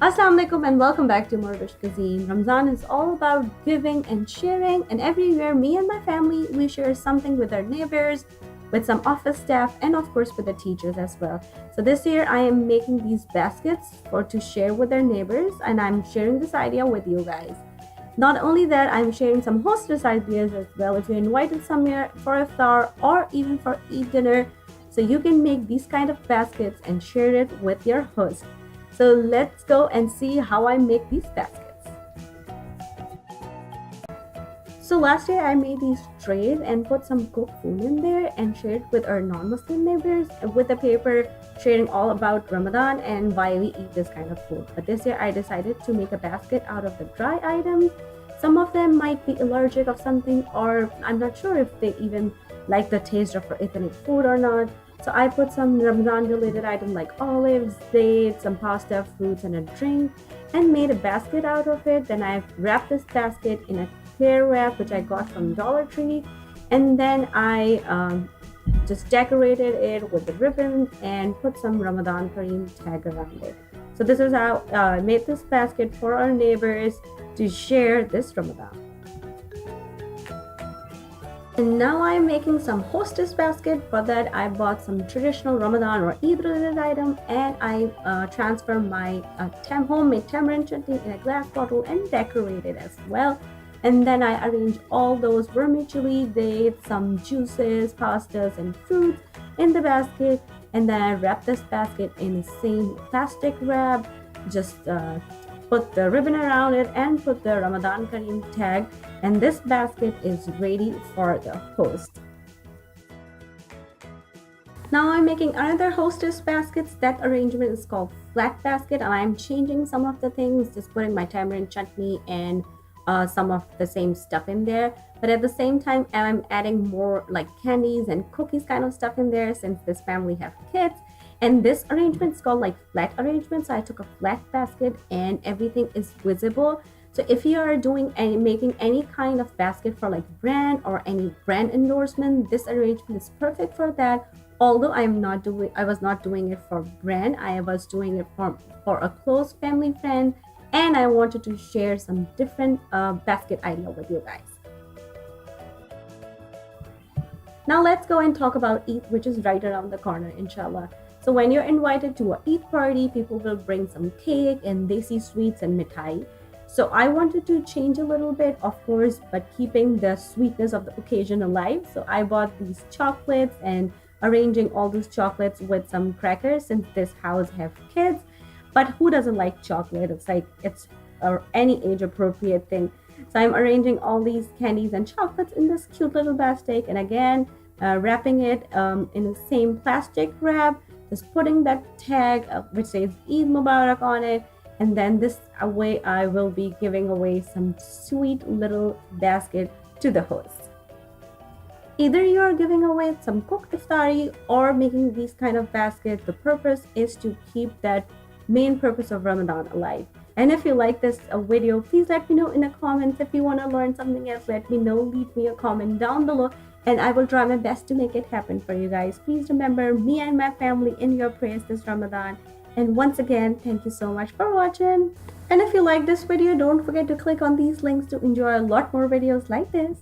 Assalamu alaikum and welcome back to morEwish Cuisine. Ramadan is all about giving and sharing, and every year, me and my family we share something with our neighbors, with some office staff, and of course with the teachers as well. So this year, I am making these baskets for to share with our neighbors, and I'm sharing this idea with you guys. Not only that, I'm sharing some hostess ideas as well. If you're invited somewhere for iftar or even for Eid dinner, so you can make these kind of baskets and share it with your host. So let's go and see how I make these baskets. So last year I made these trays and put some cooked food in there and shared with our non-Muslim neighbors with the paper sharing all about Ramadan and why we eat this kind of food. But this year I decided to make a basket out of the dry items. Some of them might be allergic of something, or I'm not sure if they even like the taste of our ethnic food or not. So I put some Ramadan related items like olives, dates, some pasta, fruits, and a drink, and made a basket out of it. Then I wrapped this basket in a clear wrap, which I got from Dollar Tree, and then I just decorated it with the ribbon and put some Ramadan Kareem tag around it. So this is how I made this basket for our neighbors to share this Ramadan. And now I'm making some Hostess Basket. For that, I bought some traditional Ramadan or Eid related item, and I transferred my homemade tamarind chutney in a glass bottle and decorated as well. And then I arranged all those vermicelli, dates, some juices, pastas, and fruits in the basket. And then I wrapped this basket in the same plastic wrap, just put the ribbon around it and put the Ramadan Kareem tag, and this basket is ready for the host. Now I'm making another hostess baskets. That arrangement is called flat basket, and I'm changing some of the things, just putting my tamarind chutney and some of the same stuff in there. But at the same time, I'm adding more like candies and cookies kind of stuff in there since this family have kids. And this arrangement is called like flat arrangement. So I took a flat basket and everything is visible. So if you are doing any making any kind of basket for like brand or any brand endorsement, this arrangement is perfect for that. Although I was not doing it for brand. I was doing it for a close family friend, and I wanted to share some different basket idea with you guys. Now let's go and talk about Eid, which is right around the corner, inshallah. So when you're invited to a Eid party, people will bring some cake and desi sweets and mithai. So I wanted to change a little bit, of course, but keeping the sweetness of the occasion alive. So I bought these chocolates and arranging all these chocolates with some crackers since this house have kids. But who doesn't like chocolate? It's any age appropriate thing. So I'm arranging all these candies and chocolates in this cute little basket, and again wrapping it in the same plastic wrap, just putting that tag which says Eid Mubarak on it, and then this way I will be giving away some sweet little basket to the host. Either you're giving away some cooked iftari or making these kind of baskets, the purpose is to keep that main purpose of Ramadan alive. And if you like this video, please let me know in the comments. If you want to learn something else, let me know. Leave me a comment down below, and I will try my best to make it happen for you guys. Please remember me and my family in your prayers this Ramadan. And once again, thank you so much for watching. And if you like this video, don't forget to click on these links to enjoy a lot more videos like this.